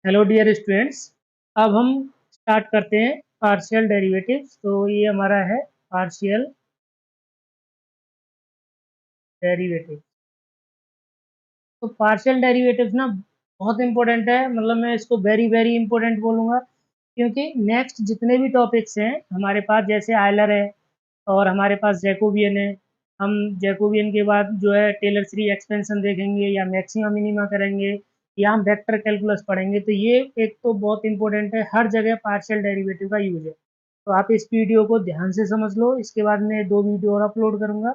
Hello dear students. अब हम start करते हैं पार्शियल डेरिवेटिव्स। तो ये हमारा है पार्शियल डेरिवेटिव। तो पार्शियल डेरिवेटिव्स ना बहुत इंपॉर्टेंट है, मतलब मैं इसको वेरी वेरी इंपॉर्टेंट बोलूँगा, क्योंकि नेक्स्ट जितने भी टॉपिक्स हैं हमारे पास, जैसे आयलर है और हमारे पास जैकोबियन है। हम जैकोबियन के बाद जो है टेलर सीरीज एक्सपेंशन देखेंगे या मैक्सिमा मिनिमा करेंगे या हम वेक्टर कैलकुलस पढ़ेंगे। तो ये एक तो बहुत इंपॉर्टेंट है, हर जगह पार्शियल डेरिवेटिव का यूज है। तो आप इस वीडियो को ध्यान से समझ लो, इसके बाद मैं 2 वीडियो और अपलोड करूँगा,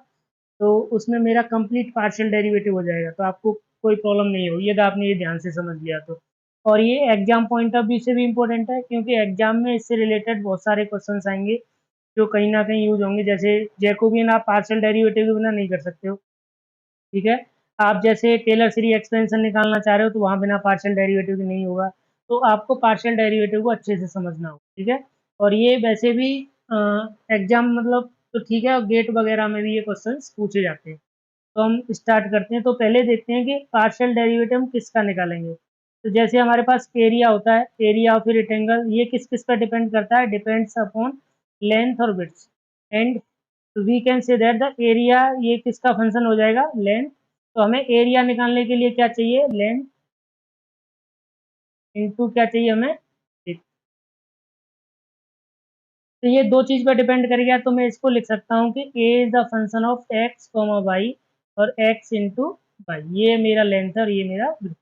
तो उसमें मेरा कंप्लीट पार्शियल डेरिवेटिव हो जाएगा, तो आपको कोई प्रॉब्लम नहीं होगी यदि आपने ये ध्यान से समझ लिया तो। और ये एग्जाम पॉइंट ऑफ व्यू से भी इम्पोर्टेंट है, क्योंकि एग्जाम में इससे रिलेटेड बहुत सारे क्वेश्चंस आएंगे जो कहीं ना कहीं यूज होंगे। जैसे जैकोबियन आप पार्शियल डेरिवेटिव के बिना नहीं कर सकते हो, ठीक है। आप जैसे टेलर सीरीज एक्सपेंशन निकालना चाह रहे हो तो वहाँ बिना पार्शियल डेरिवेटिव के नहीं होगा। तो आपको पार्शियल डेरिवेटिव को अच्छे से समझना होगा, ठीक है। और ये वैसे भी एग्जाम मतलब तो ठीक है, और गेट वगैरह में भी ये क्वेश्चंस पूछे जाते हैं। तो हम स्टार्ट करते हैं। तो पहले देखते हैं कि पार्शियल डेरिवेटिव हम किसका निकालेंगे। तो जैसे हमारे पास एरिया होता है, एरिया ऑफ ए रेक्टेंगल, ये किस किस पर डिपेंड करता है, डिपेंड्स अपॉन लेंथ और width. And we can say that the area, ये किसका फंक्शन हो जाएगा, लेंथ। तो हमें एरिया निकालने के लिए क्या चाहिए, लेंथ इंटू क्या चाहिए हमें, width। तो ये दो चीज पर डिपेंड करेगा, तो मैं इसको लिख सकता हूँ कि a is the function of x comma y, और एक्स इंटू वाई, ये मेरा लेंथ है और ये मेरा width।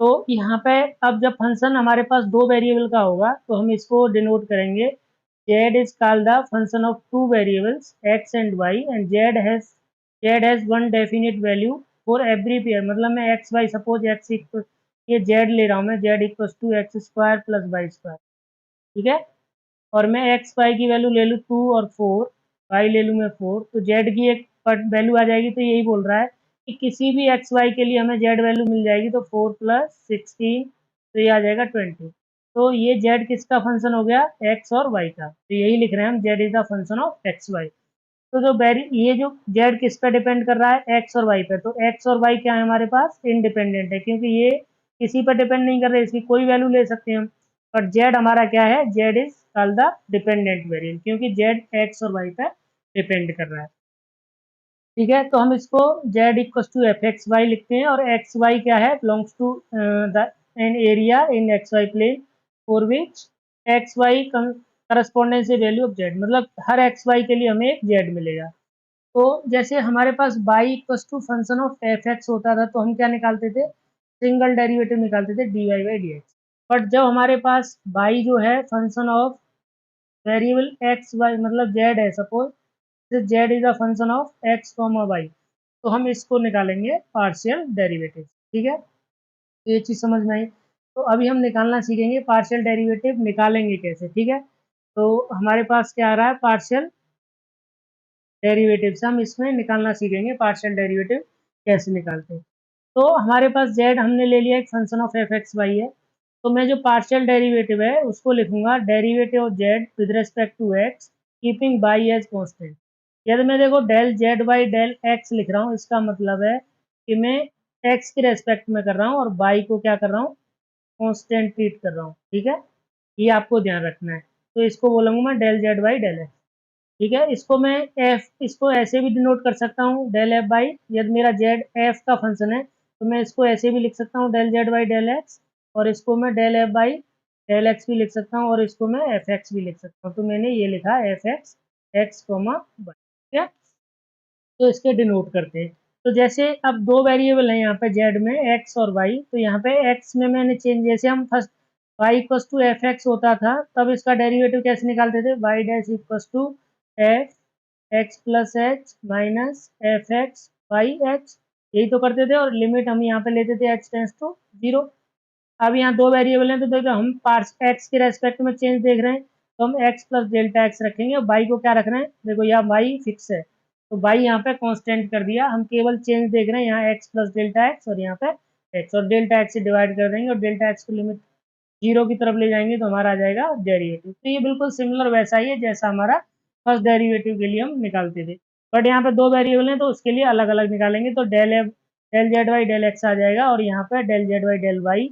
तो यहाँ पे अब जब फंक्शन हमारे पास दो वेरिएबल का होगा तो हम इसको डिनोट करेंगे, z is called the function of two variables x and y, and z has one definite value for every pair। मतलब मैं x y, suppose x equal, ये z ले रहा हूँ मैं, z equal to x square plus y square, ठीक है। और मैं एक्स वाई की वैल्यू ले लूँ 2 और 4, वाई ले लूँ मैं 4, तो जेड की एक वैल्यू आ जाएगी। तो यही बोल रहा है कि किसी भी एक्स वाई के लिए हमें जेड वैल्यू मिल जाएगी। तो 4 प्लस 16, तो ये आ जाएगा 20। तो ये जेड किसका फंक्शन हो गया, एक्स और वाई का। तो यही लिख रहे हैं हम, z is the function of x y. तो जो ये जो जेड किस पे डिपेंड कर रहा है, एक्स और वाई पे। तो एक्स और वाई क्या है हमारे पास, इंडिपेंडेंट है, क्योंकि ये किसी पर डिपेंड नहीं कर रहे, इसकी कोई वैल्यू ले सकते हैं हम। और जेड हमारा क्या है, z is called the dependent variable, क्योंकि जेड एक्स और वाई पे डिपेंड कर रहा है, ठीक है। तो हम इसको z equal to f x y लिखते हैं, और एक्स वाई क्या है, belongs to the an area in x y plane for which x y correspondence value of z, मतलब हर एक्स वाई के लिए हमें एक जेड मिलेगा। तो जैसे हमारे पास y equal to function of f x होता था, तो हम क्या निकालते थे, सिंगल डेरिवेटिव निकालते थे, d y by d x. But जब हमारे पास बाई जो है function of variable x y, मतलब जेड है, suppose z is a function of x comma y, तो हम इसको निकालेंगे पार्शियल डेरिवेटिव, ठीक है। तो ये चीज़ समझ में आई। तो अभी हम निकालना सीखेंगे पार्शियल डेरिवेटिव निकालेंगे कैसे, ठीक है। तो हमारे पास क्या आ रहा है, पार्शियल डेरिवेटिव से हम इसमें निकालना सीखेंगे पार्शियल डेरिवेटिव कैसे निकालते हैं। तो हमारे पास z हमने ले लिया, एक function of f x y है। तो मैं जो पार्शियल डेरिवेटिव है उसको लिखूंगा, derivative of z with respect to x keeping y as constant. यदि मैं देखो del z by del x लिख रहा हूँ, इसका मतलब है कि मैं x के रेस्पेक्ट में कर रहा हूँ और बाई को क्या कर रहा हूँ, कांस्टेंट ट्रीट कर रहा हूँ, ठीक है। ये आपको ध्यान रखना है। तो इसको बोलूंगा मैं del z by del x, ठीक है। इसको मैं एफ, इसको ऐसे भी डिनोट कर सकता हूँ, डेल एफ बाई, यदि मेरा जेड एफ का फंक्शन है तो मैं इसको ऐसे भी लिख सकता हूँ, del z by del x. और इसको मैं del f by del x भी लिख सकता हूँ, और इसको मैं एफ एक्स भी लिख सकता हूँ। तो मैंने ये लिखा f x x comma y, ठीक है। तो इसके डिनोट करते हैं। तो जैसे अब दो वेरिएबल हैं यहाँ पे जेड में, एक्स और वाई। तो यहाँ पे एक्स में मैंने चेंज, जैसे हम first y equals to f x होता था तब इसका डेरिवेटिव कैसे निकालते थे, y dash equals to f x plus h minus f x y h, यही तो करते थे। और लिमिट हम यहाँ पे लेते थे एच टेंस टू 0। अब यहाँ दो वेरिएबल हैं, तो देखो हम पार्स एक्स के रेस्पेक्ट में चेंज देख रहे हैं, तो हम एक्स प्लस डेल्टा एक्स रखेंगे, और बाई को क्या रख रहे हैं, देखो यहाँ बाई फिक्स है, तो बाई यहाँ पे कांस्टेंट कर दिया। हम केवल चेंज देख रहे हैं, यहाँ एक्स प्लस डेल्टा एक्स और यहाँ पे एक्स, और डेल्टा एक्स से डिवाइड कर देंगे, और डेल्टा एक्स को लिमिट 0 की तरफ ले जाएंगे, तो हमारा आ जाएगा डेरिवेटिव। तो ये बिल्कुल सिमिलर वैसा ही है जैसा हमारा फर्स्ट डेरिवेटिव के लिए हम निकालते थे। बट यहाँ पे दो वेरिएबल हैं तो उसके लिए अलग अलग निकालेंगे। तो del Z Y del x आ जाएगा, और यहाँ पे del Z Y del y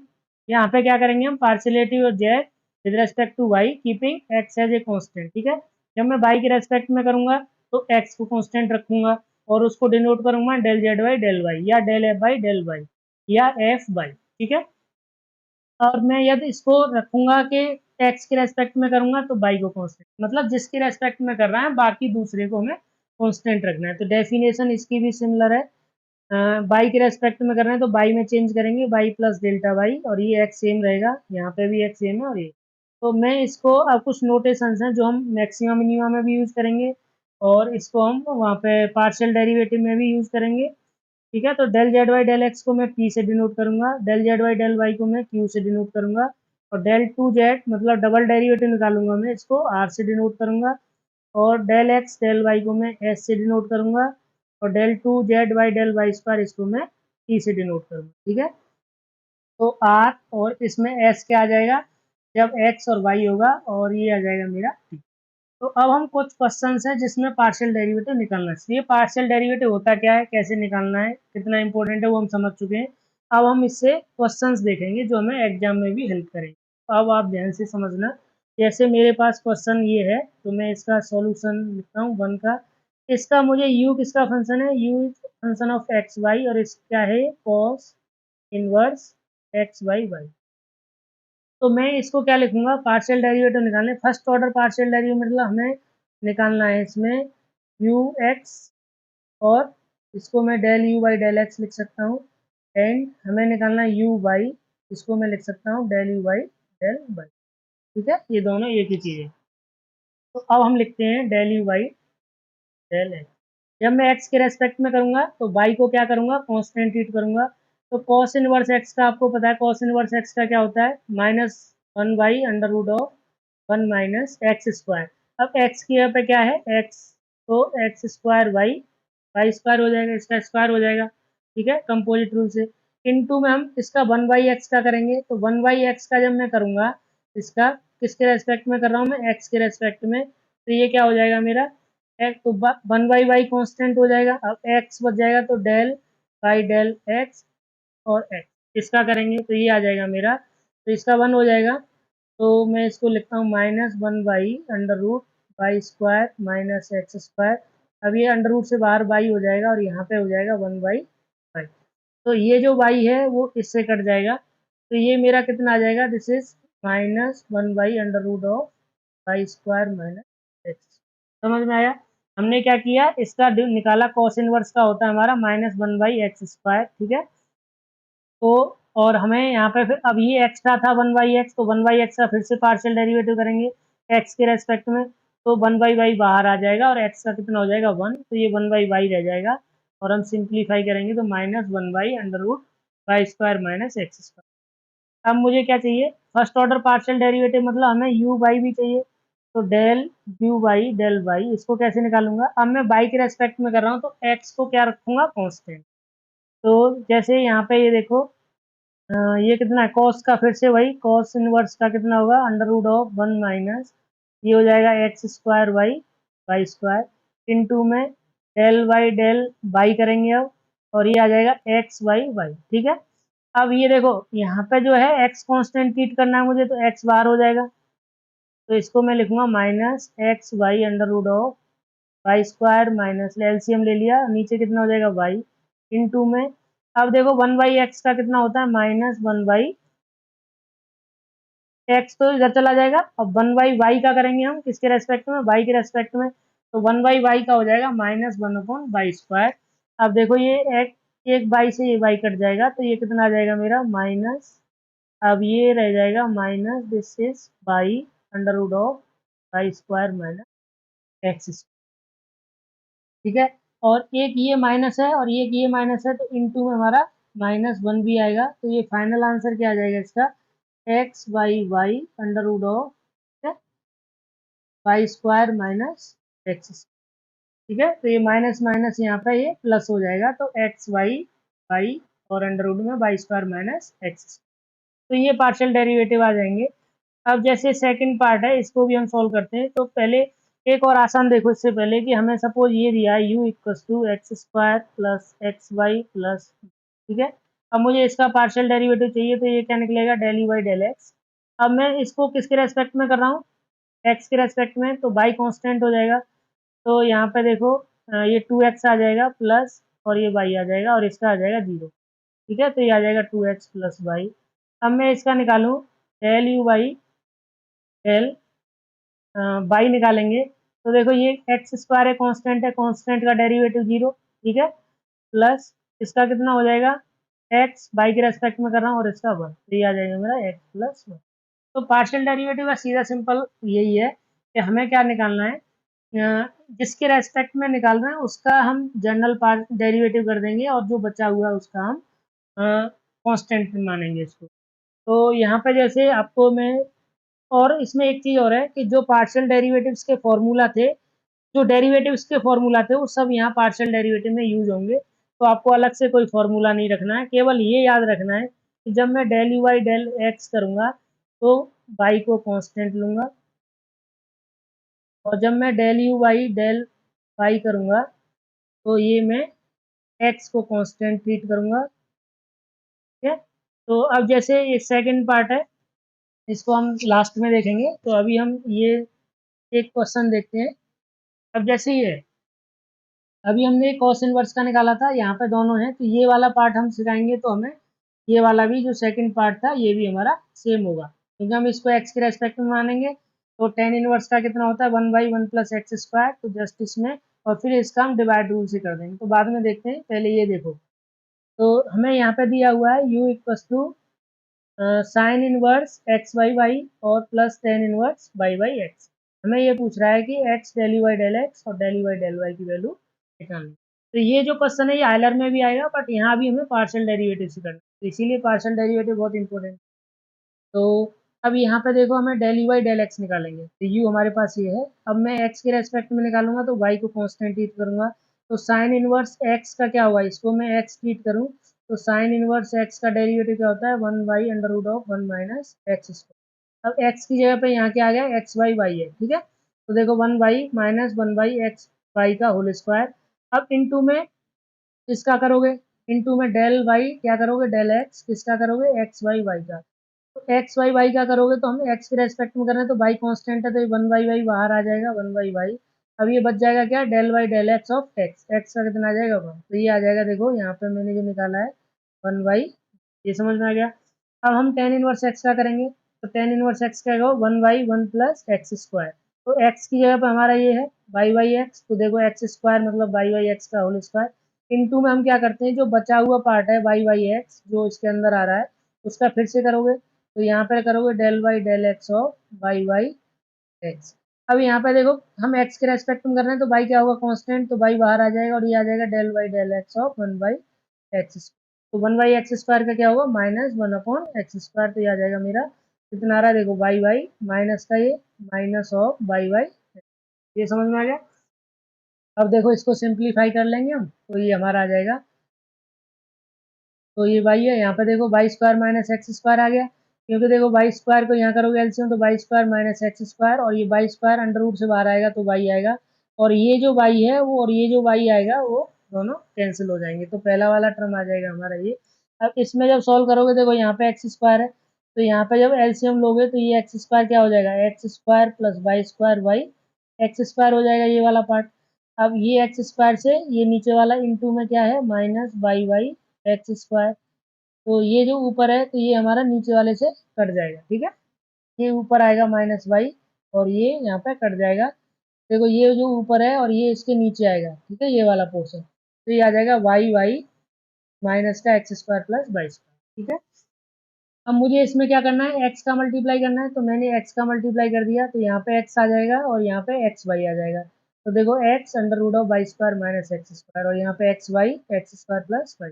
यहाँ पे क्या करेंगे हम, partiality of z with respect to y keeping x as a constant. ठीक है, जब मैं वाई के रेस्पेक्ट में करूंगा तो एक्स को कांस्टेंट रखूंगा और उसको डिनोट करूंगा डेल वाई या del f by del y या एफ बाई। ठीक है, और मैं यदि इसको रखूंगा कि एक्स के रेस्पेक्ट में करूंगा तो बाई को कांस्टेंट, मतलब जिसके रेस्पेक्ट में कर रहा है बाकी दूसरे को हमें कांस्टेंट रखना है। तो डेफिनेशन इसकी भी सिमिलर है, बाई के रेस्पेक्ट में कर रहे हैं तो बाई में चेंज करेंगे, बाई प्लस डेल्टा बाई, और ये एक्स सेम रहेगा, यहाँ पे भी एक्स सेम है और ये। तो मैं इसको, अब कुछ नोटेशंस हैं जो हम मैक्सिमम मिनिमम में भी यूज़ करेंगे और इसको हम वहाँ पे पार्शियल डेरिवेटिव में भी यूज़ करेंगे। ठीक है, तो del Z Y del x को मैं पी से डिनोट करूंगा, del Z Y del y को मैं क्यू से डिनोट करूंगा, और डेल टू जेड मतलब डबल डेरिवेटिव निकालूंगा मैं, इसको आर से डिनोट करूंगा, और डेल एक्स डेल वाई को मैं एस से डिनोट करूंगा, और del two z Y del y square इसको मैं ई से डिनोट करूंगा। ठीक है, तो आर और इसमें एस क्या आ जाएगा, जब एक्स और वाई होगा, और ये आ जाएगा मेरा टी। तो अब हम कुछ क्वेश्चंस हैं जिसमें पार्शियल डेरिवेटिव निकालना चाहिए। पार्शियल डेरिवेटिव होता क्या है, कैसे निकालना है, कितना इंपॉर्टेंट है, वो हम समझ चुके हैं। अब हम इससे क्वेश्चंस देखेंगे जो हमें एग्जाम में भी हेल्प करेंगे। तो अब आप ध्यान से समझना, जैसे मेरे पास क्वेश्चन ये है तो मैं इसका सॉल्यूशन लिखता हूँ वन का। इसका मुझे u किसका फंक्शन है, u function of x y, और इसका है cos inverse x y y. तो मैं इसको क्या लिखूंगा, पार्शियल डेरिवेटिव निकालने, फर्स्ट ऑर्डर पार्शियल डेरिवेटिव मतलब हमें निकालना है इसमें यू एक्स, और इसको मैं del u by del x लिख सकता हूँ, एंड हमें निकालना है यू बाई, इसको मैं लिख सकता हूँ del u by del y. ठीक है, ये दोनों एक ही चीज़ है। तो अब हम लिखते हैं del u by del x. जब मैं एक्स के रेस्पेक्ट में करूंगा तो बाई को क्या करूंगा, कॉन्स्टेंट ट्रीट करूंगा। तो कॉस इनवर्स एक्स का आपको पता है, कॉस इनवर्स एक्स का क्या होता है, minus one by under root of one minus x square. अब एक्स की यहाँ पे क्या है एक्स, तो x square y, y square हो जाएगा, इसका स्क्वायर हो जाएगा। ठीक है, कंपोजिट रूल से। इनटू में हम इसका वन बाई एक्स का करेंगे, तो वन बाई एक्स का जब मैं करूंगा, इसका किसके रेस्पेक्ट में कर रहा हूँ मैं, एक्स के रेस्पेक्ट में, तो ये क्या हो जाएगा मेरा एक्स, तो वन बाई वाई कॉन्स्टेंट हो जाएगा। अब एक्स बच जाएगा तो डेल बाई डेल एक्स और एक्स, इसका करेंगे तो ये आ जाएगा मेरा, तो इसका वन हो जाएगा। तो मैं इसको लिखता हूँ minus one by under root y square minus x square. अब ये अंडर रूट से बाहर बाई हो जाएगा और यहाँ पे हो जाएगा वन बाई बाई। तो ये जो बाई है वो इससे कट जाएगा, तो ये मेरा कितना आ जाएगा, this is minus one by under root of y square minus x. समझ में आया, हमने क्या किया, इसका निकाला, कॉस इनवर्स का होता है हमारा minus one by x square. ठीक है, तो और हमें यहाँ पे फिर अब ये एक्स्ट्रा था वन बाई एक्स, तो वन बाई एक्स का फिर से पार्शियल डेरिवेटिव करेंगे एक्स के रेस्पेक्ट में, तो वन बाई वाई बाहर आ जाएगा और एक्स का कितना हो जाएगा वन, तो ये वन बाई वाई रह जाएगा, और हम सिंप्लीफाई करेंगे तो minus one by under root y square minus x square. अब मुझे क्या चाहिए, फर्स्ट ऑर्डर पार्शियल डेरिवेटिव मतलब हमें u बाई भी चाहिए, तो del u by del y, इसको कैसे निकालूंगा, अब मैं बाई के रेस्पेक्ट में कर रहा हूँ तो x को क्या रखूंगा, कांस्टेंट। तो जैसे यहाँ पे ये देखो, ये कितना है कॉस का, फिर से वही कॉस इनवर्स का कितना होगा, under root of one minus, ये हो जाएगा x square y y square into में डेल वाई डेल वाई करेंगे अब, और ये आ जाएगा एक्स वाई वाई। ठीक है, अब ये देखो यहाँ पे जो है एक्स कांस्टेंट ट्रीट करना है मुझे, तो एक्स बाहर हो जाएगा, तो इसको मैं लिखूंगा minus x y under root of y square minus LCM ले लिया, नीचे कितना हो जाएगा वाई इनटू में, अब देखो वन बाई एक्स का कितना होता है, माइनस वन बाई एक्स, तो इधर चला जाएगा। अब वन बाई वाई का करेंगे हम किसके रेस्पेक्ट में, वाई के रेस्पेक्ट में, तो वन बाई वाई का हो जाएगा minus one upon y square. अब देखो ये एक बाई से ये वाई कट जाएगा, तो ये कितना आ जाएगा मेरा माइनस, अब ये रह जाएगा minus this is by under root of y square minus x. ठीक है, और एक ये माइनस है और एक ये माइनस है, तो इनटू में हमारा माइनस वन भी आएगा, तो ये फाइनल आंसर क्या आ जाएगा इसका, x y y under root of y square minus x. ठीक है, तो ये माइनस माइनस यहाँ पे ये प्लस हो जाएगा, तो एक्स वाई वाई और अंडर रूट में वाई स्क्वायर माइनस एक्स। तो ये पार्शियल डेरिवेटिव आ जाएंगे। अब जैसे सेकंड पार्ट है इसको भी हम सॉल्व करते हैं, तो पहले एक और आसान देखो, इससे पहले कि हमें सपोज ये दिया है u equals to x square plus x y plus, ठीक है, अब मुझे इसका पार्शियल डेरिवेटिव चाहिए, तो ये क्या निकलेगा, del u by del x. अब मैं इसको किसके रेस्पेक्ट में कर रहा हूँ, एक्स के रेस्पेक्ट में, तो बाई कांस्टेंट हो जाएगा। तो यहाँ पे देखो ये 2x आ जाएगा प्लस, और ये y आ जाएगा, और इसका आ जाएगा 0। ठीक है, तो ये आ जाएगा 2x प्लस वाई। अब मैं इसका निकालूँ del u by del y निकालेंगे, तो देखो ये एक्स स्क्वायर है, कांस्टेंट है, कांस्टेंट का डेरिवेटिव 0। ठीक है, प्लस इसका कितना हो जाएगा, एक्स बाई के रेस्पेक्ट में कर रहा हूँ, और इसका 1, तो ये आ जाएगा मेरा एक्स प्लस 1। तो पार्शियल डेरिवेटिव का सीधा सिंपल यही है कि हमें क्या निकालना है, जिसके रेस्पेक्ट में निकाल रहे हैं उसका हम जनरल पार्ट डेरिवेटिव कर देंगे, और जो बचा हुआ है उसका हम कांस्टेंट मानेंगे इसको। तो यहाँ पे जैसे आपको मैं, और इसमें एक चीज़ और है कि जो पार्शियल डेरिवेटिव्स के फॉर्मूला थे, जो डेरिवेटिव्स के फॉर्मूला थे वो सब यहाँ पार्शियल डेरिवेटिव में यूज होंगे। तो आपको अलग से कोई फॉर्मूला नहीं रखना है, केवल ये याद रखना है कि जब मैं del u by del x करूँगा तो बाई को कांस्टेंट लूँगा, और जब मैं del u by del y करूँगा तो ये मैं एक्स को कांस्टेंट ट्रीट करूँगा। ठीक है, तो अब जैसे ये सेकंड पार्ट है, इसको हम लास्ट में देखेंगे, तो अभी हम ये एक क्वेश्चन देखते हैं। अब जैसे ये है, अभी हमने कॉस इनवर्स का निकाला था, यहाँ पे दोनों हैं, तो ये वाला पार्ट हम सिखाएंगे, तो हमें ये वाला भी जो सेकंड पार्ट था ये भी हमारा सेम होगा, क्योंकि हम इसको एक्स के रेस्पेक्ट में मानेंगे। तो टेन इनवर्स का कितना होता है, 1/1 प्लस एक्स स्क्वायर, तो जस्ट इसमें, और फिर इसका हम डिवाइड रूल से कर देंगे, तो बाद में देखते हैं, पहले ये देखो। तो हमें यहाँ पे दिया हुआ है u equals to sine inverse x by y और plus tan inverse y by x. हमें ये पूछ रहा है कि x del u by del x और del u by del y की वैल्यू निकालनी। तो ये जो क्वेश्चन है ये आयलर में भी आएगा, बट यहाँ भी हमें पार्शियल डेरिवेटिव से करना है, तो इसीलिए पार्शियल डेरिवेटिव बहुत इंपॉर्टेंट। तो अब यहाँ पे देखो हमें del u by del x निकालेंगे, तो यू हमारे पास ये है। अब मैं एक्स के रेस्पेक्ट में निकालूंगा तो वाई को कांस्टेंट ट्रीट करूंगा, तो साइन इनवर्स एक्स का क्या हुआ, इसको मैं एक्स ट्रीट करूँ, तो साइन इनवर्स एक्स का डेरिवेटिव क्या होता है, 1/√1 - x²। अब x की जगह पे यहाँ क्या आ गया, एक्स बाई वाई है। ठीक है, तो देखो 1 माइनस 1/x वाई का होल स्क्वायर। अब इनटू में इसका करोगे, इनटू में डेल वाई क्या करोगे, डेल एक्स किसका करोगे, एक्स बाई वाई का। तो एक्स वाई वाई क्या करोगे, तो हम एक्स के रेस्पेक्ट में कर रहे हैं, तो वाई कांस्टेंट है, तो ये 1/y बाहर आ जाएगा, 1/y। अब ये बच जाएगा क्या, del y del x of x, x का कितना आ जाएगा 1, तो ये आ जाएगा, देखो यहाँ पे मैंने जो निकाला है 1/, ये समझ में आ गया। अब हम टेन इनवर्स एक्स का करेंगे, तो टेन इनवर्स एक्स का होगा 1/1 प्लस एक्स स्क्वायर। तो एक्स की जगह पे हमारा ये है वाई बाई एक्स, तो देखो एक्स स्क्वायर मतलब वाई बाई एक्स का होल स्क्वायर। इनटू में हम क्या करते हैं, जो बचा हुआ पार्ट है वाई बाई एक्स जो इसके अंदर आ रहा है उसका फिर से करोगे, तो यहाँ पे करोगे del y del x of y by x. अब यहाँ पे देखो हम एक्स के रेस्पेक्ट में कर रहे हैं, तो वाई क्या होगा, कांस्टेंट, तो वाई बाहर आ जाएगा, और ये आ जाएगा del y del x of 1/x। तो 1/x स्क्वायर का क्या होगा, -1/x², तो ये आ जाएगा मेरा कितना आ रहा है, देखो वाई वाई माइनस का ये माइनस ऑफ वाई वाई, ये समझ में आ गया। अब देखो इसको सिंप्लीफाई कर लेंगे हम, तो ये हमारा आ जाएगा, तो ये वाई है, यहाँ पे देखो y square minus x square आ गया, क्योंकि देखो वाई स्क्वायर को यहाँ करोगे एलसीएम, तो y square minus x square, और ये वाई स्क्वायर अंडर रूट से बाहर आएगा तो वाई आएगा, और ये जो वाई है वो और ये जो वाई आएगा वो दोनों कैंसिल हो जाएंगे, तो पहला वाला टर्म आ जाएगा हमारा ये। अब इसमें जब सॉल्व करोगे, देखो यहाँ पे एक्स स्क्वायर है, तो यहाँ पे जब एलसीएम लोगे तो ये एक्स स्क्वायर क्या हो जाएगा, x square plus y square y x square हो जाएगा ये वाला पार्ट। अब ये एक्स स्क्वायर से ये नीचे वाला इंटू में क्या है, minus y y x square, तो ये जो ऊपर है तो ये हमारा नीचे वाले से कट जाएगा। ठीक है, ये ऊपर आएगा -y, और ये यहाँ पे कट जाएगा, देखो ये जो ऊपर है और ये इसके नीचे आएगा। ठीक है, ये वाला पोर्शन, तो ये आ जाएगा वाई वाई माइनस का x square plus y square. ठीक है, अब मुझे इसमें क्या करना है, एक्स का मल्टीप्लाई करना है, तो मैंने एक्स का मल्टीप्लाई कर दिया, तो यहाँ पे एक्स आ जाएगा और यहाँ पे एक्स वाई आ जाएगा, तो देखो x under root of y square minus x square, और यहाँ पे x y x square plus y.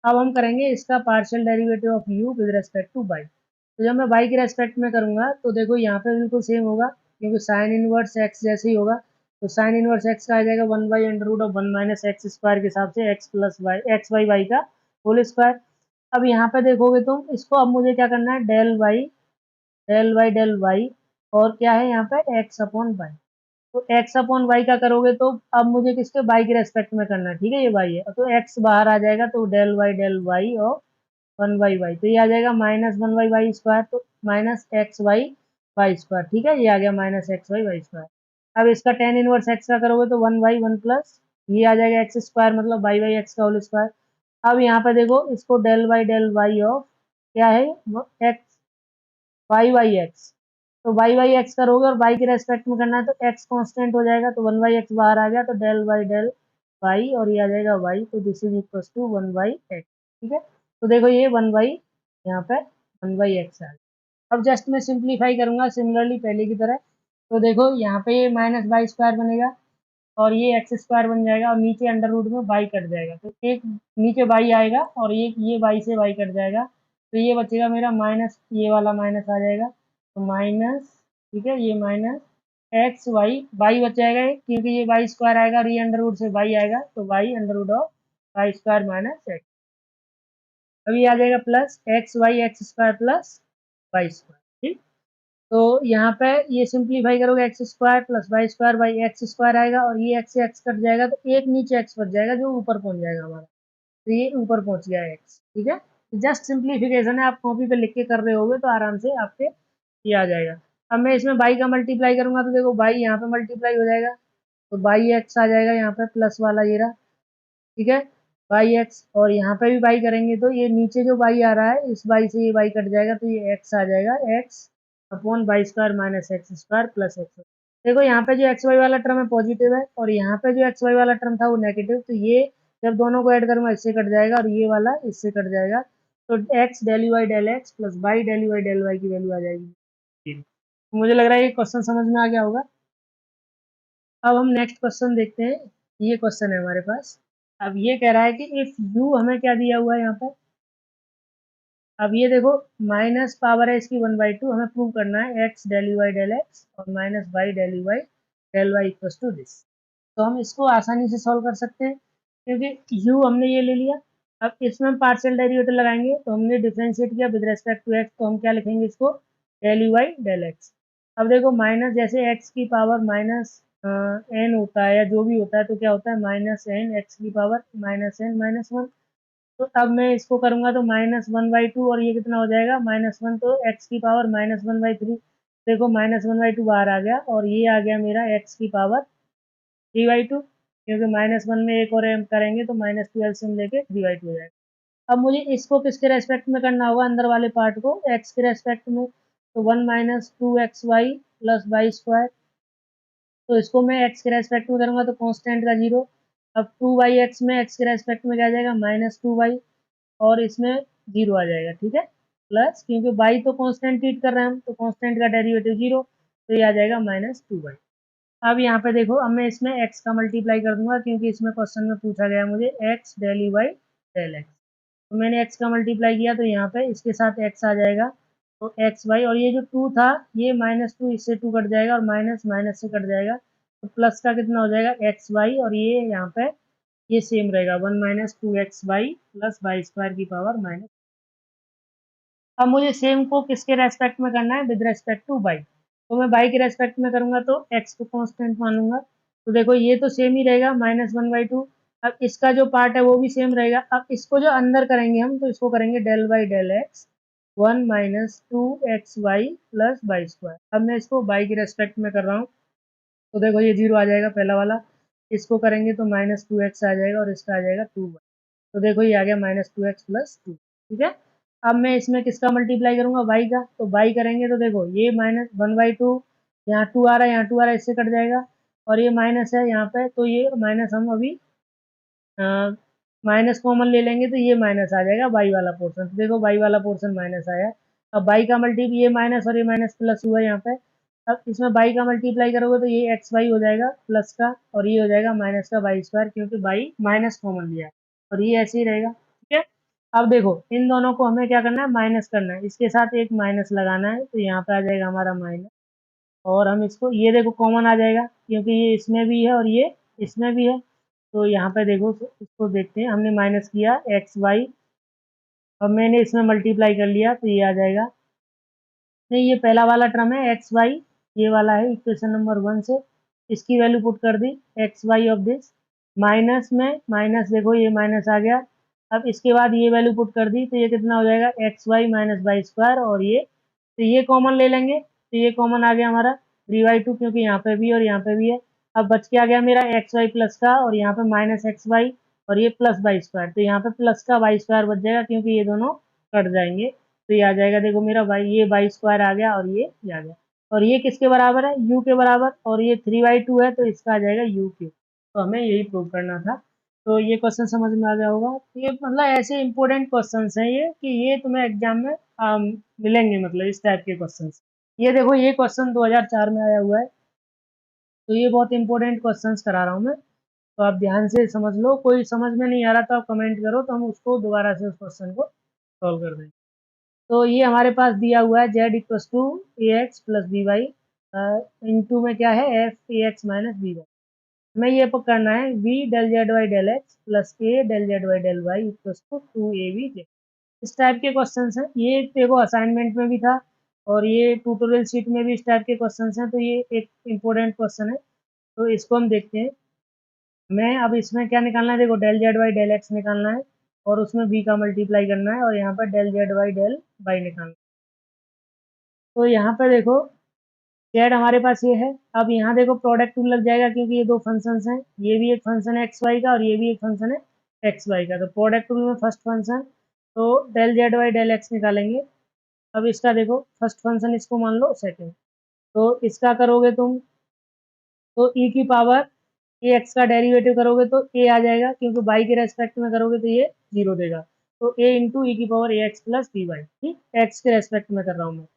अब हम करेंगे इसका partial derivative of u with respect to y. तो जब मैं बाई के रेस्पेक्ट में करूंगा तो देखो यहाँ पे बिल्कुल सेम होगा, क्योंकि साइन इनवर्स एक्स जैसे ही होगा, तो साइन इनवर्स एक्स का आ जाएगा 1/√1 माइनस एक्स स्क्वायर के हिसाब से x plus y x by y का होल स्क्वायर। अब यहाँ पे देखोगे तुम इसको, अब मुझे क्या करना है, डेल वाई और क्या है यहाँ पे एक्स अपॉन वाई। तो एक्स अपॉन वाई का करोगे तो अब मुझे किसके, वाई के रेस्पेक्ट में करना है। ठीक है, ये वाई है, तो एक्स बाहर आ जाएगा, तो डेल वाई और 1/y, तो ये आ जाएगा -1/y स्क्वायर, तो -x/y स्क्वायर, ठीक है, ये आ गया -x/y स्क्वायर। अब इसका tan इनवर्स x का करोगे तो 1/1 प्लस ये आ जाएगा x स्क्वायर, मतलब y/x का होल स्क्वायर। अब यहाँ पे देखो इसको del y क्या है, x y/x, तो y/x करोगे और y के रेस्पेक्ट में करना है तो x कांस्टेंट हो जाएगा, तो 1/x बाहर आ गया, तो del y और ये आ जाएगा y, तो this is equal to 1/x, ठीक है। तो देखो ये 1/, यहाँ पे 1/x आ गया। अब जस्ट मैं सिंप्लीफाई करूंगा सिमिलरली पहले की तरह, तो देखो यहाँ पे ये -y स्क्वायर बनेगा और ये एक्स स्क्वायर बन जाएगा और नीचे अंडर रूट में y कट जाएगा, तो एक नीचे y आएगा और ये y से y कट जाएगा, तो ये बचेगा मेरा माइनस, ये वाला माइनस आ जाएगा, तो माइनस, ठीक है, ये माइनस एक्स वाई बच जाएगा क्योंकि ये y स्क्वायर आएगा और ये अंडर रूट से y आएगा, तो y under root of y square minus x. अब ये आ जाएगा plus x square plus y square, ठीक। तो यहाँ पे ये सिंप्लीफाई करोगे x square plus y square by x square आएगा और ये एक्स से एक्स कट जाएगा, तो एक नीचे एक्स बच जाएगा जो ऊपर पहुंच जाएगा हमारा, तो ये ऊपर पहुंच गया एक्स, ठीक है। जस्ट सिंप्लीफिकेशन है, आप कॉपी पे लिख के कर रहे होगे तो आराम से आपके ये आ जाएगा। अब मैं इसमें बाई का मल्टीप्लाई करूंगा तो देखो बाई यहाँ पे मल्टीप्लाई हो जाएगा, तो बाई एक्स आ जाएगा यहाँ पे प्लस वाला ये रहा, ठीक है, बाई एक्स, और यहाँ पे भी बाई करेंगे तो ये नीचे जो बाई आ रहा है इस बाई से ये बाई कट जाएगा, तो ये एक्स आ जाएगा, x upon by square minus x square plus x. देखो यहाँ पे जो एक्स वाई वाला टर्म है पॉजिटिव है और यहाँ पे जो एक्स वाई वाला टर्म था वो नेगेटिव, तो ये जब दोनों को ऐड करूंगा इससे कट जाएगा और ये वाला इससे कट जाएगा, तो x del u Y del x plus y del y की वैल्यू आ जाएगी। मुझे लग रहा है ये क्वेश्चन समझ में आ गया होगा। अब हम नेक्स्ट क्वेश्चन देखते हैं, ये क्वेश्चन है हमारे पास। अब ये कह रहा है कि इफ u हमें क्या दिया हुआ है यहाँ पर, अब ये देखो माइनस पावर है इसकी 1/2, हमें प्रूव करना है x del u Y del x और minus y del y equal to this. तो हम इसको आसानी से सॉल्व कर सकते हैं क्योंकि u हमने ये ले लिया। अब इसमें हम पार्शियल डेरिवेटिव लगाएंगे, तो हमने डिफरेंशिएट किया विद रेस्पेक्ट टू एक्स, तो हम क्या लिखेंगे इसको, del u Y del x. अब देखो माइनस जैसे एक्स की पावर माइनस एन होता है या जो भी होता है, तो क्या होता है माइनस एन एक्स की power minus n minus one. तो अब मैं इसको करूंगा तो -1/2 और ये कितना हो जाएगा -1, तो x की पावर -1/3। देखो -1/2 बाहर आ गया और ये आ गया मेरा x की पावर 3/2, क्योंकि -1 में एक और m करेंगे तो -2 एलसीएम लेके 3/2 हो जाएगा। अब मुझे इसको किसके रेस्पेक्ट में करना होगा, अंदर वाले पार्ट को x के रेस्पेक्ट में, तो 1 - 2xy प्लस वाई स्क्वायर, तो इसको मैं x के रेस्पेक्ट में करूंगा तो कांस्टेंट का 0। अब 2y(x) में x के रेस्पेक्ट में क्या आ जाएगा -2y और इसमें 0 आ जाएगा, ठीक है, प्लस क्योंकि y तो कांस्टेंट ट्रीट कर रहे हैं हम, तो कांस्टेंट का डेरिवेटिव 0, तो ये आ जाएगा -2y। अब यहाँ पे देखो, अब मैं इसमें x का मल्टीप्लाई कर दूंगा क्योंकि इसमें क्वेश्चन में पूछा गया मुझे x del u Y del x, तो मैंने x का मल्टीप्लाई किया तो यहाँ पे इसके साथ x आ जाएगा, तो एक्स वाई, और ये जो 2 था ये -2 इससे 2 कट जाएगा और माइनस माइनस से कट जाएगा, तो प्लस का कितना हो जाएगा एक्स वाई, और ये यहाँ पे ये सेम रहेगा 1 - 2xy प्लस वाई स्क्वायर की पावर माइनस। अब मुझे सेम को किसके रेस्पेक्ट में करना है, विद रेस्पेक्ट टू बाई, तो मैं बाई के रेस्पेक्ट में करूंगा तो एक्स को कांस्टेंट मानूंगा, तो देखो ये तो सेम ही रहेगा -1/2। अब इसका जो पार्ट है वो भी सेम रहेगा। अब इसको जो अंदर करेंगे हम, तो इसको करेंगे del by del x 1 - 2xy plus y square. अब मैं इसको बाई के रेस्पेक्ट में कर रहा हूँ, तो देखो ये 0 आ जाएगा पहला वाला, इसको करेंगे तो -2x आ जाएगा और इसका आ जाएगा 2y, तो देखो ये आ गया -2x प्लस 2, ठीक है। अब मैं इसमें किसका मल्टीप्लाई करूंगा, y का, तो y करेंगे तो देखो ये -1/2, यहाँ 2 आ रहा है, यहाँ 2 आ रहा है, इससे कट जाएगा, और ये माइनस है यहाँ पे, तो ये माइनस हम अभी माइनस कॉमन ले लेंगे तो ये माइनस आ जाएगा y वाला पोर्सन, तो देखो y वाला पोर्सन माइनस आया। अब y का मल्टीप्लाई, ये माइनस और ये माइनस प्लस हुआ यहाँ पे, अब इसमें y का मल्टीप्लाई करोगे तो ये एक्स वाई हो जाएगा प्लस का, और ये हो जाएगा माइनस का वाई स्क्वायर, क्योंकि y माइनस कॉमन लिया है, और ये ऐसे ही रहेगा, ठीक है। अब देखो इन दोनों को हमें क्या करना है, माइनस करना है, इसके साथ एक माइनस लगाना है, तो यहाँ पे आ जाएगा हमारा माइनस, और हम इसको ये देखो कॉमन आ जाएगा क्योंकि ये इसमें भी है और ये इसमें भी है, तो यहाँ पे देखो इसको देखते हैं, हमने माइनस किया एक्स वाई, अब मैंने इसमें मल्टीप्लाई कर लिया तो ये आ जाएगा, नहीं ये पहला वाला टर्म है एक्स वाई, ये वाला है इक्वेशन नंबर 1 से, इसकी वैल्यू पुट कर दी x y of this, minus में माइनस, देखो ये माइनस आ गया, अब इसके बाद ये वैल्यू पुट कर दी तो ये कितना हो जाएगा x y minus y square, और ये तो ये कॉमन ले लेंगे तो ये कॉमन आ गया हमारा 3/2, क्योंकि यहाँ पे भी और यहाँ पे भी है। अब बच के आ गया मेरा एक्स वाई प्लस का, और यहाँ पे माइनस एक्स वाई, और ये प्लस वाई स्क्वायर, तो यहाँ पे प्लस का वाई स्क्वायर बच जाएगा क्योंकि ये दोनों कट जाएंगे। तो ये आ जाएगा, देखो मेरा वाई, ये वाई स्क्वायर आ गया और ये आ गया। और ये किसके बराबर है, यू के बराबर, और ये 3/2 है तो इसका आ जाएगा यू क्यू। तो हमें यही प्रूव करना था। तो ये क्वेश्चन समझ में आ गया होगा। तो ये मतलब ऐसे इंपॉर्टेंट क्वेश्चंस हैं ये, कि ये तुम्हें एग्जाम में मिलेंगे, मतलब इस टाइप के क्वेश्चंस। ये देखो ये क्वेश्चन 2004 में आया हुआ है, तो ये बहुत इंपॉर्टेंट क्वेश्चंस करा रहा हूँ मैं। तो आप ध्यान से समझ लो, कोई समझ में नहीं आ रहा तो आप कमेंट करो, तो हम उसको दोबारा से उस क्वेश्चन को सॉल्व कर देंगे। तो ये हमारे पास दिया हुआ है Z equals to A X plus B Y, into में क्या है F A x minus B Y. हमें ये करना है v del Z Y del x plus A del Z Y del Y equals to 2ab Z. इस type के questions हैं ये, देखो असाइनमेंट में भी था और ये ट्यूटोरियल शीट में भी इस टाइप के क्वेश्चंस हैं, तो ये एक इम्पोर्टेंट क्वेश्चन है। तो इसको हम देखते हैं। मैं अब इसमें क्या निकालना है, देखो del Z Y del x निकालना है, और उसमें b का मल्टीप्लाई करना है, और यहाँ पर del Z Y del y निकालना है। तो यहाँ पर देखो जेड हमारे पास ये है। अब यहाँ देखो प्रोडक्ट टूल लग जाएगा क्योंकि ये दो फंक्शंस हैं, ये भी एक फंक्शन है एक्स वाई का और ये भी एक फंक्शन है एक्स वाई का। तो प्रोडक्ट टूल में फर्स्ट फंक्शन, तो del Z Y del x निकालेंगे। अब इसका देखो फर्स्ट फंक्शन इसको मान लो सेकंड, तो इसका करोगे तुम तो e की पावर ए एक्स का डेरिवेटिव करोगे तो ए आ जाएगा, क्योंकि वाई के रेस्पेक्ट में करोगे तो ये जीरो देगा। तो ए इंटू ई की पावर ए एक्स प्लस बी वाई, ठीक, एक्स के रेस्पेक्ट में कर रहा हूँ मैं,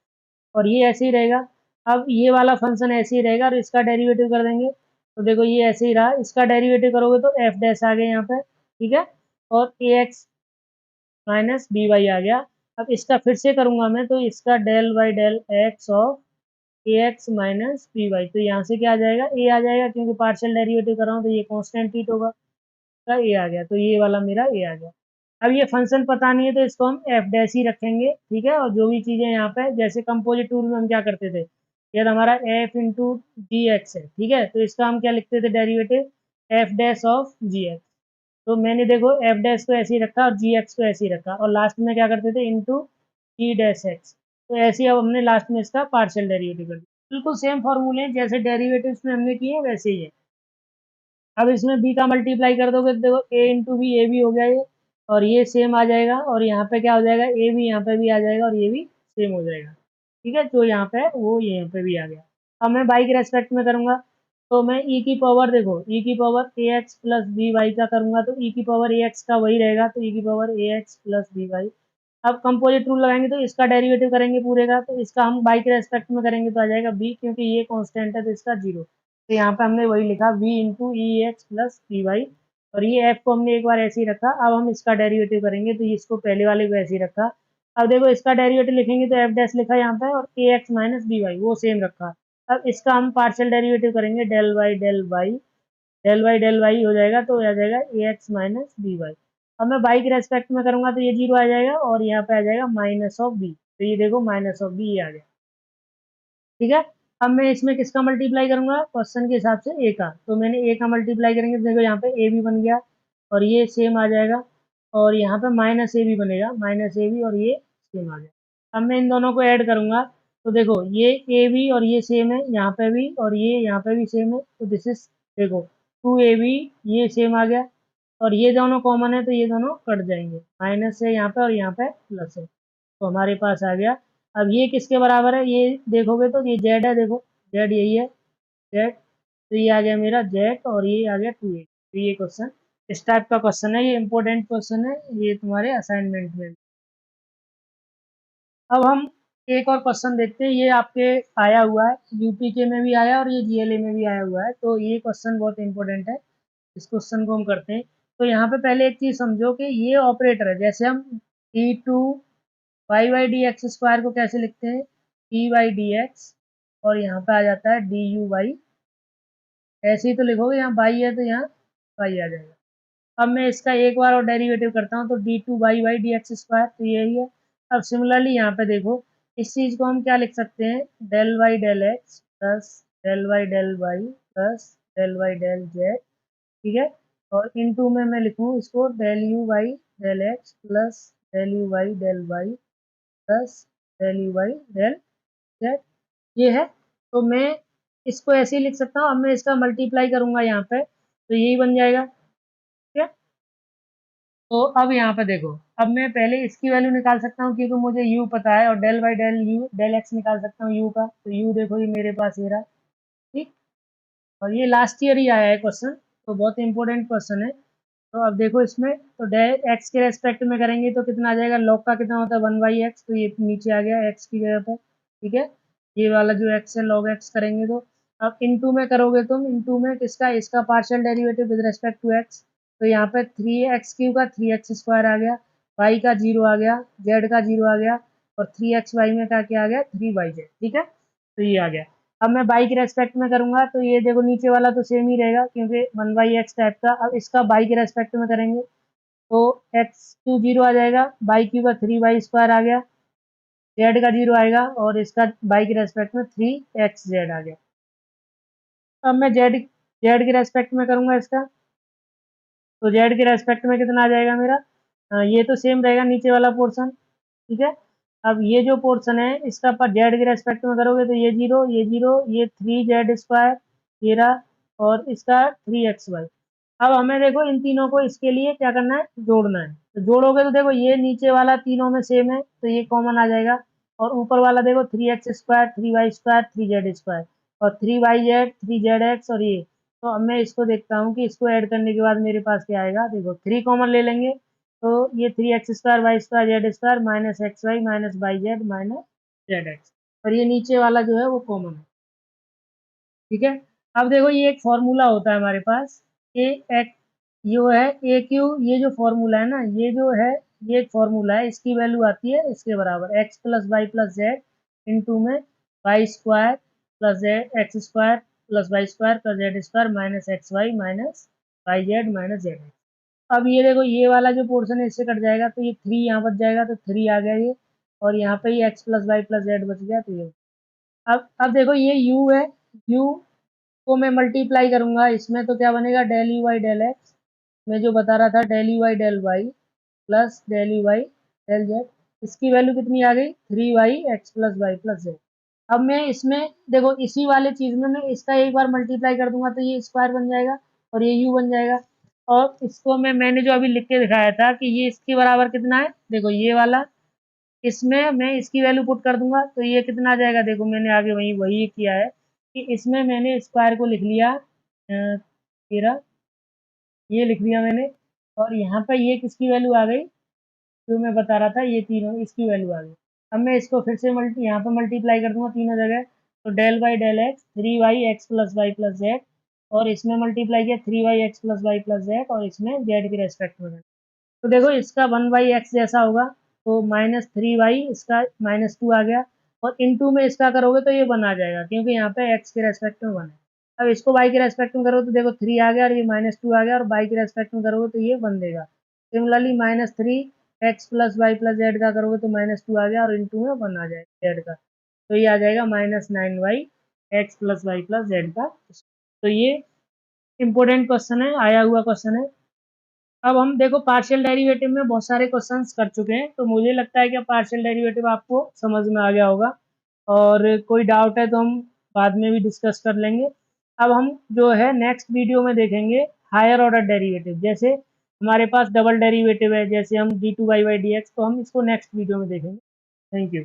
और ये ऐसे ही रहेगा। अब ये वाला फंक्शन ऐसे ही रहेगा और इसका डेरिवेटिव कर देंगे, तो देखो ये ऐसे ही रहा, इसका डेरिवेटिव करोगे तो एफ डैश आ गया यहाँ पे, ठीक है, और a x minus B y आ गया। अब इसका फिर से करूंगा मैं, तो इसका del y del x of a x minus B y, तो यहाँ से क्या आ जाएगा ए आ जाएगा, क्योंकि पार्शियल डेरिवेटिव कर रहा हूँ तो ये कॉन्स्टेंट हीट होगा, का ए आ गया, तो ये वाला मेरा ए आ गया। अब ये फंक्शन पता नहीं है तो इसको हम एफ डैश ही रखेंगे, ठीक है। और जो भी चीज़ें यहाँ पे, जैसे कंपोजिट टूल में हम क्या करते थे, ये हमारा एफ इंटू जी एक्स है, ठीक है, तो इसका हम क्या लिखते थे derivative f dash of g x. तो मैंने देखो एफ डैश को ऐसे ही रखा और जी एक्स को ऐसे ही रखा, और लास्ट में क्या करते थे इंटू जी डैश एक्स। तो ऐसे ही अब हमने लास्ट में इसका पार्शियल डेरिवेटिव कर दिया। बिल्कुल सेम फॉर्मूले हैं जैसे डेरिवेटिव्स में हमने किए वैसे ही है। अब इसमें b का मल्टीप्लाई कर दोगे तो देखो a इंटू बी, ए भी हो गया ये, और ये सेम आ जाएगा, और यहाँ पे क्या हो जाएगा a भी यहाँ पे भी आ जाएगा, और ये भी सेम हो जाएगा, ठीक है। जो यहाँ पे है वो यहाँ पे भी आ गया। अब मैं बाई के रेस्पेक्ट में करूँगा, तो मैं e की पावर, देखो e की पावर ए एक्स प्लस बी वाई का करूँगा तो e की पावर ए एक्स का वही रहेगा, तो e की पावर ए एक्स प्लस बी वाई। अब कंपोजिट रूल लगाएंगे तो इसका डेरिवेटिव करेंगे पूरे का, तो इसका हम बाई के रेस्पेक्ट में करेंगे तो आ जाएगा b, क्योंकि ये कांस्टेंट है तो इसका जीरो। तो यहाँ पे हमने वही लिखा v इंटू ई एक्स प्लस बी वाई, और ये f को हमने एक बार ऐसे ही रखा। अब हम इसका डेरिवेटिव करेंगे तो इसको पहले वाले को ऐसे ही रखा। अब देखो इसका डेरिवेटिव लिखेंगे तो f डैश लिखा यहाँ पे, और a x minus B y वो सेम रखा। अब इसका हम पार्शियल डेरिवेटिव करेंगे del y del y, del y del y हो जाएगा, तो आ जाएगा a x minus B y. अब मैं बाई के रेस्पेक्ट में करूंगा तो ये जीरो आ जाएगा, और यहाँ पे आ जाएगा माइनस ऑफ बी, तो ये देखो माइनस ऑफ बी ये आ गया, ठीक है। अब मैं इसमें किसका मल्टीप्लाई करूंगा क्वेश्चन के हिसाब से ए का, तो मैंने ए का मल्टीप्लाई करेंगे तो देखो यहाँ पे ए भी बन गया, और ये सेम आ जाएगा, और यहाँ पे माइनस ए भी बनेगा, माइनस ए भी, और ये सेम आ गया। अब मैं इन दोनों को ऐड करूंगा तो देखो ये ए भी और ये सेम है यहाँ पे भी, और ये यहाँ पे भी सेम है, तो दिस इज, देखो 2ab, ये सेम आ गया, और ये दोनों कॉमन है तो ये दोनों कट जाएंगे, माइनस है यहाँ पे और यहाँ पे प्लस है, तो हमारे पास आ गया। अब ये किसके बराबर है, ये देखोगे तो ये जेड है, देखो जेड यही है, जेड, तो ये आ गया मेरा जेड, और ये आ गया 2a। तो ये क्वेश्चन इस टाइप का क्वेश्चन है, ये इंपॉर्टेंट क्वेश्चन है, ये तुम्हारे असाइनमेंट में। अब हम एक और क्वेश्चन देखते हैं, ये आपके आया हुआ है, यूपीके में भी आया और ये जीएलए में भी आया हुआ है, तो ये क्वेश्चन बहुत इंपॉर्टेंट है। इस क्वेश्चन को हम करते हैं। तो यहाँ पे पहले एक चीज समझो कि ये ऑपरेटर है, जैसे हम d2 y by d x square को कैसे लिखते हैं, ई वाई डी एक्स, और यहाँ पे आ जाता है डी यू वाई, ऐसे ही तो लिखोगे, यहाँ बाई है तो यहाँ वाई आ जाएगा। अब मैं इसका एक बार और डेरिवेटिव करता हूँ तो d2 y by d x square, तो यही है। अब सिमिलरली यहाँ पे देखो इस चीज को हम क्या लिख सकते हैं, del y del x plus del y del y plus del y del z, ठीक है, और इन टू में मैं लिखूँ इसको del u Y del x plus del u Y del y plus del u Y del z, ये है। तो मैं इसको ऐसे ही लिख सकता हूँ। अब मैं इसका मल्टीप्लाई करूंगा यहाँ पे, तो यही बन जाएगा, ठीक है। तो अब यहाँ पे देखो, अब मैं पहले इसकी वैल्यू निकाल सकता हूँ क्योंकि मुझे u पता है, और del by del u del x निकाल सकता हूँ u का, तो u देखो ये मेरे पास ये रहा, ठीक। और ये लास्ट ईयर ही आया है क्वेश्चन, तो बहुत इंपॉर्टेंट क्वेश्चन है। तो अब देखो इसमें, तो डेल एक्स के रेस्पेक्ट में करेंगे तो कितना आ जाएगा, लॉग का कितना होता है 1/x, तो ये नीचे आ गया एक्स की जगह पर, ठीक है। ये वाला जो एक्स है लॉग एक्स करेंगे तो, अब इनटू में करोगे तुम, इनटू में किसका, इसका partial derivative with respect to x, तो यहाँ पे 3x³ का 3x² आ गया, y का 0 आ गया, z का 0 आ गया, और 3xy में क्या आ गया 3yz, ठीक है। तो ये आ गया। अब मैं बाई के रेस्पेक्ट में करूंगा तो ये देखो नीचे वाला तो सेम ही रहेगा क्योंकि 1/x टाइप का। अब इसका बाई के रेस्पेक्ट में करेंगे तो x³ 0 आ जाएगा, बाई क्यू का 3y² आ गया, जेड का 0 आएगा, और इसका बाई के रेस्पेक्ट में 3xz आ गया। अब मैं जेड जेड के रेस्पेक्ट में करूंगा इसका, तो जेड के रेस्पेक्ट में कितना आ जाएगा मेरा, ये तो सेम रहेगा नीचे वाला पोर्शन, ठीक है। अब ये जो पोर्शन है इसका पर जेड के रेस्पेक्ट में करोगे तो ये 0 ये 0 ये 3z² ये रहा, और इसका 3xy। अब हमें देखो इन तीनों को इसके लिए क्या करना है, जोड़ना है। तो जोड़ोगे तो देखो ये नीचे वाला तीनों में सेम है तो ये कॉमन आ जाएगा, और ऊपर वाला देखो 3x² 3y² 3z² और 3yz 3zx, और ये, तो अब मैं इसको देखता हूँ कि इसको ऐड करने के बाद मेरे पास क्या आएगा, देखो 3 कॉमन ले लेंगे तो ये 3x² y² z² minus xy minus yz minus zx, और ये नीचे वाला जो है वो कॉमन है, ठीक है। अब देखो ये एक फॉर्मूला होता है हमारे पास, ए एक्स, ये है ए क्यू, ये जो फॉर्मूला है ना, ये जो है ये एक फॉर्मूला है, इसकी वैल्यू आती है इसके बराबर x plus y plus z into में y² plus z x² plus y² plus z² minus xy minus yz minus zx। अब ये देखो ये वाला जो पोर्शन है इससे कट जाएगा तो ये 3 यहाँ बच जाएगा, तो 3 आ गया ये, और यहाँ पे ये x plus y plus z बच गया, तो ये, अब देखो ये u है, u को मैं मल्टीप्लाई करूंगा इसमें तो क्या बनेगा, del u Y del x, मैं जो बता रहा था del u Y del y plus del u Y del z, इसकी वैल्यू कितनी आ गई 3y x plus y plus z. अब मैं इसमें देखो इसी वाले चीज में मैं इसका एक बार मल्टीप्लाई कर दूंगा तो ये स्क्वायर बन जाएगा और ये u बन जाएगा, और इसको मैंने जो अभी लिख के दिखाया था कि ये इसके बराबर कितना है, देखो ये वाला, इसमें मैं इसकी वैल्यू पुट कर दूंगा तो ये कितना आ जाएगा, देखो मैंने आगे वही वही किया है कि इसमें मैंने स्क्वायर को लिख लिया 13, ये लिख लिया मैंने, और यहाँ पर ये किसकी वैल्यू आ गई जो मैं बता रहा था, ये तीनों इसकी वैल्यू आ गई। अब मैं इसको फिर से यहाँ पर मल्टीप्लाई कर दूंगा तीनों जगह, तो del by del x 3y x plus y plus z, और इसमें मल्टीप्लाई किया 3y x plus y plus z, और इसमें जेड के रेस्पेक्ट में, तो देखो इसका 1/x जैसा होगा, तो -3y, इसका -2 आ गया, और इनटू में इसका करोगे तो ये 1 आ जाएगा क्योंकि यहाँ पे x के रेस्पेक्ट में 1 है। अब इसको y के रेस्पेक्ट में करो तो देखो 3 आ गया, और ये -2 आ गया, और y के रेस्पेक्ट में करोगे तो ये 1 देगा। Similarly -3x plus y plus z का करोगे तो -2 आ गया, और इनटू में 1 आ जाएगा जेड का, तो ये आ जाएगा -9y x plus y plus z का। तो ये इंपॉर्टेंट क्वेश्चन है, आया हुआ क्वेश्चन है। अब हम देखो पार्शियल डेरिवेटिव में बहुत सारे क्वेश्चंस कर चुके हैं, तो मुझे लगता है कि पार्शियल डेरिवेटिव आपको समझ में आ गया होगा, और कोई डाउट है तो हम बाद में भी डिस्कस कर लेंगे। अब हम जो है नेक्स्ट वीडियो में देखेंगे हायर ऑर्डर डेरिवेटिव, जैसे हमारे पास डबल डेरिवेटिव है, जैसे हम d2y/dx, तो हम इसको नेक्स्ट वीडियो में देखेंगे। Thank you.